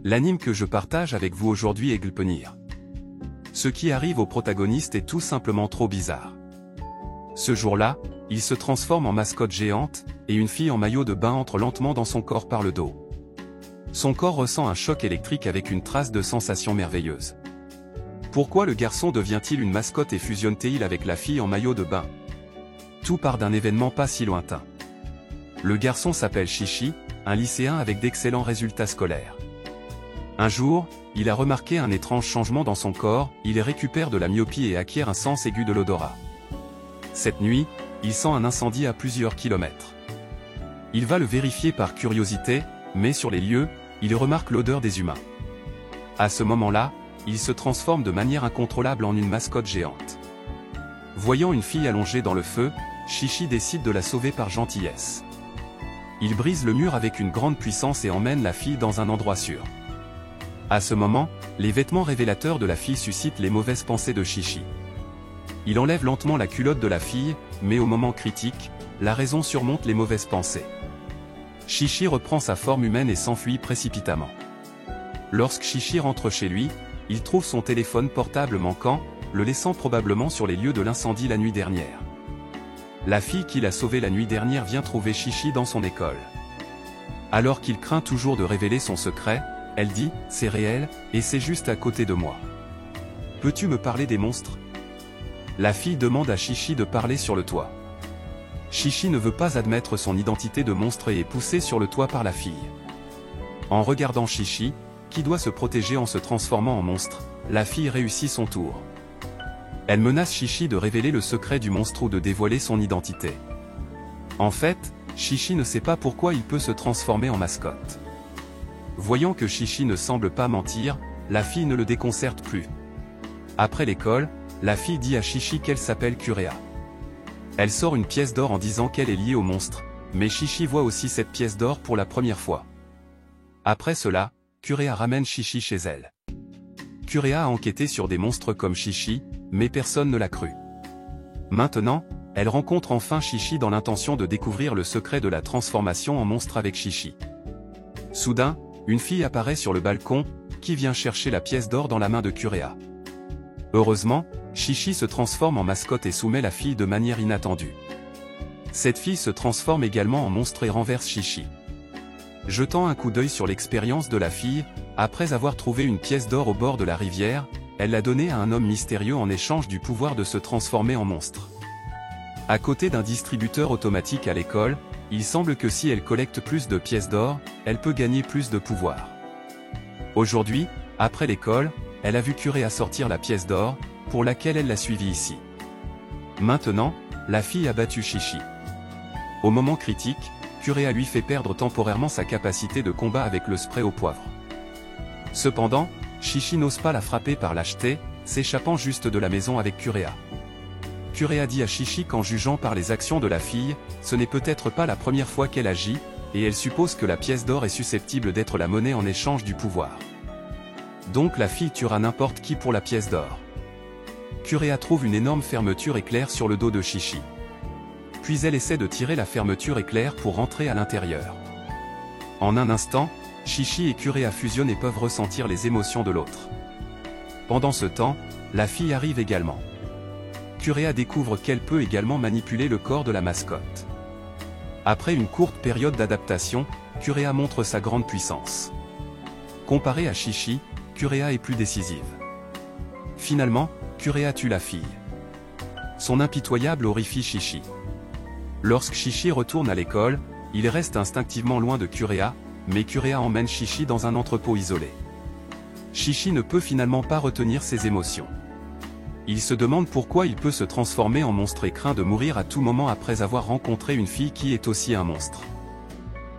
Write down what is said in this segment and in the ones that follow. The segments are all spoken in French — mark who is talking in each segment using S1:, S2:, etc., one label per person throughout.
S1: L'anime que je partage avec vous aujourd'hui est Gleipnir. Ce qui arrive au protagoniste est tout simplement trop bizarre. Ce jour-là, il se transforme en mascotte géante, et une fille en maillot de bain entre lentement dans son corps par le dos. Son corps ressent un choc électrique avec une trace de sensation merveilleuse. Pourquoi le garçon devient-il une mascotte et fusionne-t-il avec la fille en maillot de bain? Tout part d'un événement pas si lointain. Le garçon s'appelle Chichi, un lycéen avec d'excellents résultats scolaires. Un jour, il a remarqué un étrange changement dans son corps, il récupère de la myopie et acquiert un sens aigu de l'odorat. Cette nuit, il sent un incendie à plusieurs kilomètres. Il va le vérifier par curiosité, mais sur les lieux, il remarque l'odeur des humains. À ce moment-là, il se transforme de manière incontrôlable en une mascotte géante. Voyant une fille allongée dans le feu, Chichi décide de la sauver par gentillesse. Il brise le mur avec une grande puissance et emmène la fille dans un endroit sûr. À ce moment, les vêtements révélateurs de la fille suscitent les mauvaises pensées de Chichi. Il enlève lentement la culotte de la fille, mais au moment critique, la raison surmonte les mauvaises pensées. Chichi reprend sa forme humaine et s'enfuit précipitamment. Lorsque Chichi rentre chez lui, il trouve son téléphone portable manquant, le laissant probablement sur les lieux de l'incendie la nuit dernière. La fille qu'il a sauvée la nuit dernière vient trouver Chichi dans son école. Alors qu'il craint toujours de révéler son secret, elle dit « C'est réel, et c'est juste à côté de moi. Peux-tu me parler des monstres ?» La fille demande à Chichi de parler sur le toit. Chichi ne veut pas admettre son identité de monstre et est poussé sur le toit par la fille. En regardant Chichi, qui doit se protéger en se transformant en monstre, la fille réussit son tour. Elle menace Chichi de révéler le secret du monstre ou de dévoiler son identité. En fait, Chichi ne sait pas pourquoi il peut se transformer en mascotte. Voyant que Chichi ne semble pas mentir, la fille ne le déconcerte plus. Après l'école, la fille dit à Chichi qu'elle s'appelle Kurea. Elle sort une pièce d'or en disant qu'elle est liée au monstre, mais Chichi voit aussi cette pièce d'or pour la première fois. Après cela, Kurea ramène Chichi chez elle. Kurea a enquêté sur des monstres comme Chichi, mais personne ne l'a cru. Maintenant, elle rencontre enfin Chichi dans l'intention de découvrir le secret de la transformation en monstre avec Chichi. Soudain, une fille apparaît sur le balcon, qui vient chercher la pièce d'or dans la main de Kurea. Heureusement, Chichi se transforme en mascotte et soumet la fille de manière inattendue. Cette fille se transforme également en monstre et renverse Chichi. Jetant un coup d'œil sur l'expérience de la fille, après avoir trouvé une pièce d'or au bord de la rivière, elle l'a donnée à un homme mystérieux en échange du pouvoir de se transformer en monstre. À côté d'un distributeur automatique à l'école, il semble que si elle collecte plus de pièces d'or, elle peut gagner plus de pouvoir. Aujourd'hui, après l'école, elle a vu Kurea sortir la pièce d'or, pour laquelle elle l'a suivi ici. Maintenant, la fille a battu Chichi. Au moment critique, Kurea lui fait perdre temporairement sa capacité de combat avec le spray au poivre. Cependant, Chichi n'ose pas la frapper par lâcheté, s'échappant juste de la maison avec Kurea. Kurea dit à Chichi qu'en jugeant par les actions de la fille, ce n'est peut-être pas la première fois qu'elle agit, et elle suppose que la pièce d'or est susceptible d'être la monnaie en échange du pouvoir. Donc la fille tuera n'importe qui pour la pièce d'or. Kurea trouve une énorme fermeture éclair sur le dos de Chichi. Puis elle essaie de tirer la fermeture éclair pour rentrer à l'intérieur. En un instant, Chichi et Kurea fusionnent et peuvent ressentir les émotions de l'autre. Pendant ce temps, la fille arrive également. Kurea découvre qu'elle peut également manipuler le corps de la mascotte. Après une courte période d'adaptation, Kurea montre sa grande puissance. Comparée à Chichi, Kurea est plus décisive. Finalement, Kurea tue la fille. Son impitoyable horrifie Chichi. Lorsque Chichi retourne à l'école, il reste instinctivement loin de Kurea, mais Kurea emmène Chichi dans un entrepôt isolé. Chichi ne peut finalement pas retenir ses émotions. Il se demande pourquoi il peut se transformer en monstre et craint de mourir à tout moment après avoir rencontré une fille qui est aussi un monstre.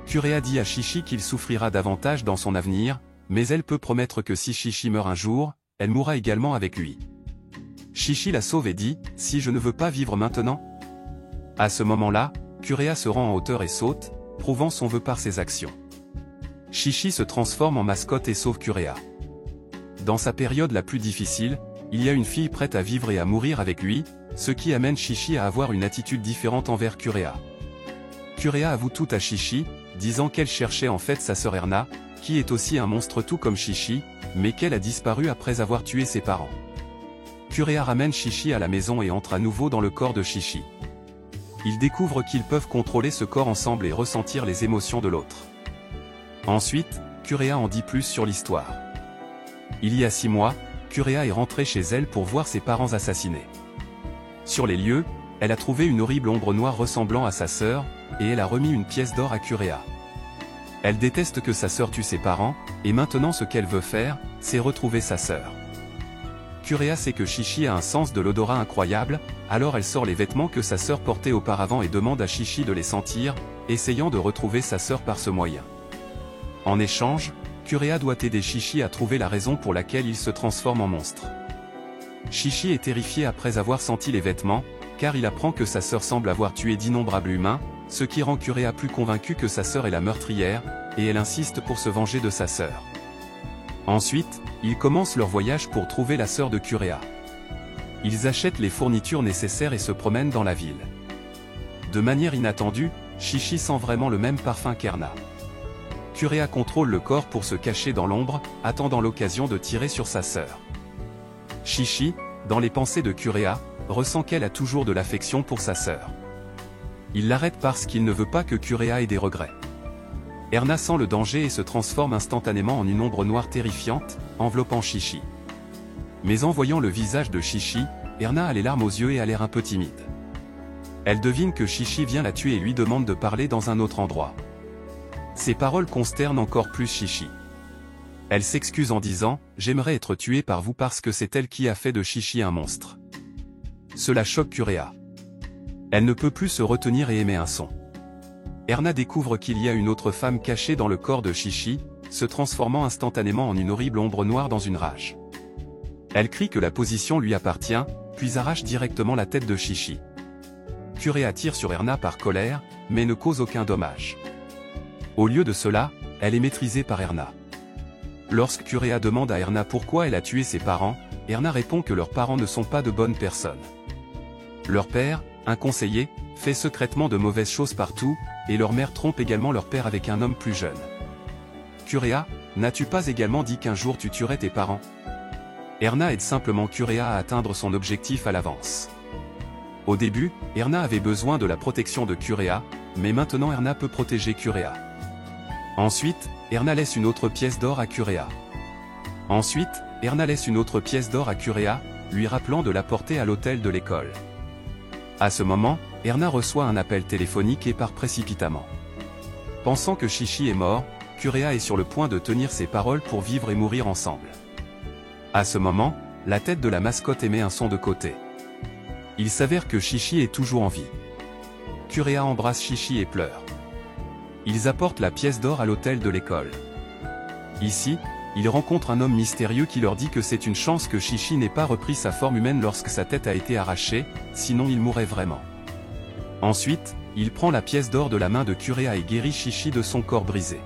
S1: Kurea dit à Chichi qu'il souffrira davantage dans son avenir, mais elle peut promettre que si Chichi meurt un jour, elle mourra également avec lui. Chichi la sauve et dit « Si je ne veux pas vivre maintenant ?» À ce moment-là, Kurea se rend en hauteur et saute, prouvant son vœu par ses actions. Chichi se transforme en mascotte et sauve Kurea. Dans sa période la plus difficile, il y a une fille prête à vivre et à mourir avec lui, ce qui amène Chichi à avoir une attitude différente envers Kurea. Kurea avoue tout à Chichi, disant qu'elle cherchait en fait sa sœur Erna, qui est aussi un monstre tout comme Chichi, mais qu'elle a disparu après avoir tué ses parents. Kureha ramène Chichi à la maison et entre à nouveau dans le corps de Chichi. Ils découvrent qu'ils peuvent contrôler ce corps ensemble et ressentir les émotions de l'autre. Ensuite, Kureha en dit plus sur l'histoire. Il y a 6 mois, Kureha est rentrée chez elle pour voir ses parents assassinés. Sur les lieux, elle a trouvé une horrible ombre noire ressemblant à sa sœur, et elle a remis une pièce d'or à Kureha. Elle déteste que sa sœur tue ses parents, et maintenant ce qu'elle veut faire, c'est retrouver sa sœur. Kureha sait que Chichi a un sens de l'odorat incroyable, alors elle sort les vêtements que sa sœur portait auparavant et demande à Chichi de les sentir, essayant de retrouver sa sœur par ce moyen. En échange, Kureha doit aider Chichi à trouver la raison pour laquelle il se transforme en monstre. Chichi est terrifié après avoir senti les vêtements, car il apprend que sa sœur semble avoir tué d'innombrables humains, ce qui rend Kureha plus convaincu que sa sœur est la meurtrière, et elle insiste pour se venger de sa sœur. Ensuite, ils commencent leur voyage pour trouver la sœur de Kureha. Ils achètent les fournitures nécessaires et se promènent dans la ville. De manière inattendue, Chichi sent vraiment le même parfum qu'Erna. Kureha contrôle le corps pour se cacher dans l'ombre, attendant l'occasion de tirer sur sa sœur. Chichi, dans les pensées de Kureha, ressent qu'elle a toujours de l'affection pour sa sœur. Il l'arrête parce qu'il ne veut pas que Kureha ait des regrets. Erna sent le danger et se transforme instantanément en une ombre noire terrifiante, enveloppant Chichi. Mais en voyant le visage de Chichi, Erna a les larmes aux yeux et a l'air un peu timide. Elle devine que Chichi vient la tuer et lui demande de parler dans un autre endroit. Ces paroles consternent encore plus Chichi. Elle s'excuse en disant « J'aimerais être tuée par vous parce que c'est elle qui a fait de Chichi un monstre ». Cela choque Kureha. Elle ne peut plus se retenir et émet un son. Erna découvre qu'il y a une autre femme cachée dans le corps de Chichi, se transformant instantanément en une horrible ombre noire dans une rage. Elle crie que la position lui appartient, puis arrache directement la tête de Chichi. Kureha tire sur Erna par colère, mais ne cause aucun dommage. Au lieu de cela, elle est maîtrisée par Erna. Lorsque Kureha demande à Erna pourquoi elle a tué ses parents, Erna répond que leurs parents ne sont pas de bonnes personnes. Leur père, un conseiller, fait secrètement de mauvaises choses partout, et leur mère trompe également leur père avec un homme plus jeune. Kureha, n'as-tu pas également dit qu'un jour tu tuerais tes parents? Erna aide simplement Kureha à atteindre son objectif à l'avance. Au début, Erna avait besoin de la protection de Kureha, mais maintenant Erna peut protéger Kureha. Ensuite, Erna laisse une autre pièce d'or à Kureha. Lui rappelant de la porter à l'hôtel de l'école. À ce moment, Erna reçoit un appel téléphonique et part précipitamment. Pensant que Chichi est mort, Kureha est sur le point de tenir ses paroles pour vivre et mourir ensemble. À ce moment, la tête de la mascotte émet un son de côté. Il s'avère que Chichi est toujours en vie. Kureha embrasse Chichi et pleure. Ils apportent la pièce d'or à l'hôtel de l'école. Ici, ils rencontrent un homme mystérieux qui leur dit que c'est une chance que Chichi n'ait pas repris sa forme humaine lorsque sa tête a été arrachée, sinon il mourrait vraiment. Ensuite, il prend la pièce d'or de la main de Kureha et guérit Chichi de son corps brisé.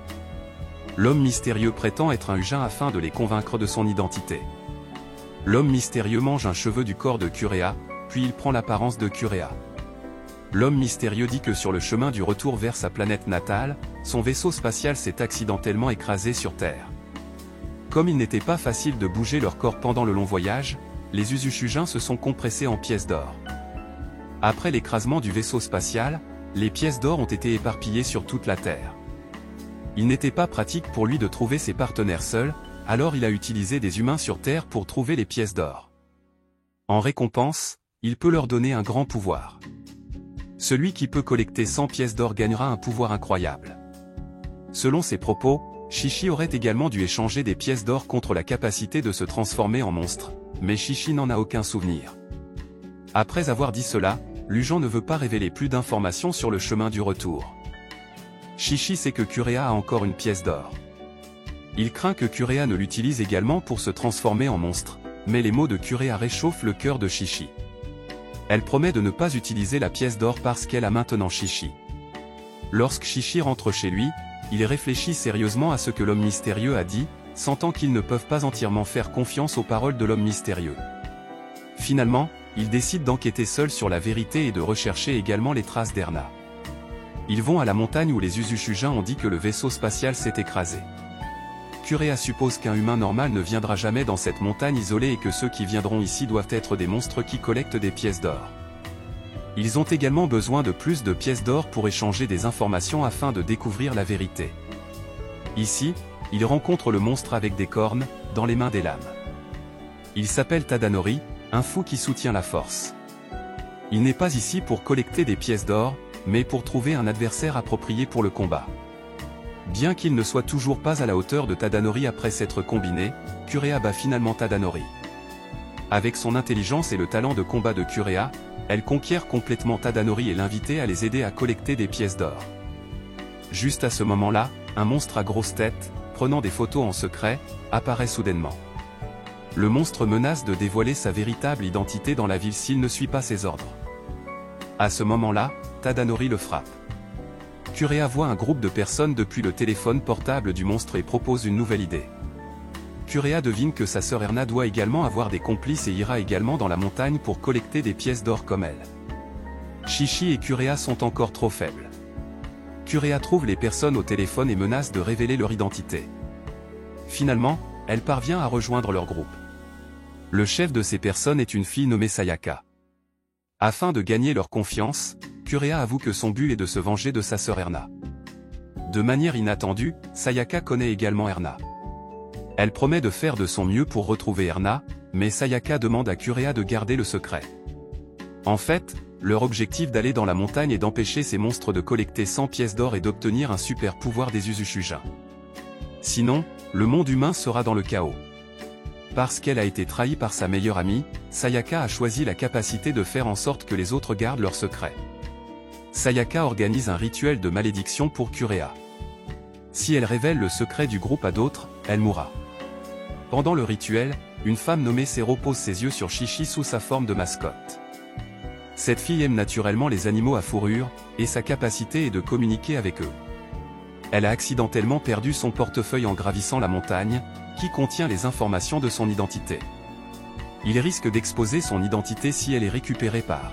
S1: L'homme mystérieux prétend être un Ujin afin de les convaincre de son identité. L'homme mystérieux mange un cheveu du corps de Kureha, puis il prend l'apparence de Kureha. L'homme mystérieux dit que sur le chemin du retour vers sa planète natale, son vaisseau spatial s'est accidentellement écrasé sur Terre. Comme il n'était pas facile de bouger leur corps pendant le long voyage, les Uzushujins se sont compressés en pièces d'or. Après l'écrasement du vaisseau spatial, les pièces d'or ont été éparpillées sur toute la Terre. Il n'était pas pratique pour lui de trouver ses partenaires seuls, alors il a utilisé des humains sur Terre pour trouver les pièces d'or. En récompense, il peut leur donner un grand pouvoir. Celui qui peut collecter 100 pièces d'or gagnera un pouvoir incroyable. Selon ses propos, Chichi aurait également dû échanger des pièces d'or contre la capacité de se transformer en monstre, mais Chichi n'en a aucun souvenir. Après avoir dit cela, Lujan ne veut pas révéler plus d'informations sur le chemin du retour. Chichi sait que Kureha a encore une pièce d'or. Il craint que Kureha ne l'utilise également pour se transformer en monstre, mais les mots de Kureha réchauffent le cœur de Chichi. Elle promet de ne pas utiliser la pièce d'or parce qu'elle a maintenant Chichi. Lorsque Chichi rentre chez lui, il réfléchit sérieusement à ce que l'homme mystérieux a dit, sentant qu'ils ne peuvent pas entièrement faire confiance aux paroles de l'homme mystérieux. Finalement, il décide d'enquêter seul sur la vérité et de rechercher également les traces d'Erna. Ils vont à la montagne où les Uzushujins ont dit que le vaisseau spatial s'est écrasé. Kureha suppose qu'un humain normal ne viendra jamais dans cette montagne isolée et que ceux qui viendront ici doivent être des monstres qui collectent des pièces d'or. Ils ont également besoin de plus de pièces d'or pour échanger des informations afin de découvrir la vérité. Ici, ils rencontrent le monstre avec des cornes, dans les mains des lames. Il s'appelle Tadanori, un fou qui soutient la force. Il n'est pas ici pour collecter des pièces d'or, mais pour trouver un adversaire approprié pour le combat. Bien qu'il ne soit toujours pas à la hauteur de Tadanori après s'être combiné, Kureha bat finalement Tadanori. Avec son intelligence et le talent de combat de Kureha, elle conquiert complètement Tadanori et l'invite à les aider à collecter des pièces d'or. Juste à ce moment-là, un monstre à grosse tête, prenant des photos en secret, apparaît soudainement. Le monstre menace de dévoiler sa véritable identité dans la ville s'il ne suit pas ses ordres. À ce moment-là, Tadanori le frappe. Kureha voit un groupe de personnes depuis le téléphone portable du monstre et propose une nouvelle idée. Kureha devine que sa sœur Erna doit également avoir des complices et ira également dans la montagne pour collecter des pièces d'or comme elle. Shishi et Kureha sont encore trop faibles. Kureha trouve les personnes au téléphone et menace de révéler leur identité. Finalement, elle parvient à rejoindre leur groupe. Le chef de ces personnes est une fille nommée Sayaka. Afin de gagner leur confiance, Kureha avoue que son but est de se venger de sa sœur Erna. De manière inattendue, Sayaka connaît également Erna. Elle promet de faire de son mieux pour retrouver Erna, mais Sayaka demande à Kureha de garder le secret. En fait, leur objectif d'aller dans la montagne est d'empêcher ces monstres de collecter 100 pièces d'or et d'obtenir un super pouvoir des Uzushuja. Sinon, le monde humain sera dans le chaos. Parce qu'elle a été trahie par sa meilleure amie, Sayaka a choisi la capacité de faire en sorte que les autres gardent leur secret. Sayaka organise un rituel de malédiction pour Kureha. Si elle révèle le secret du groupe à d'autres, elle mourra. Pendant le rituel, une femme nommée Sero pose ses yeux sur Shishi sous sa forme de mascotte. Cette fille aime naturellement les animaux à fourrure, et sa capacité est de communiquer avec eux. Elle a accidentellement perdu son portefeuille en gravissant la montagne, qui contient les informations de son identité. Il risque d'exposer son identité si elle est récupérée par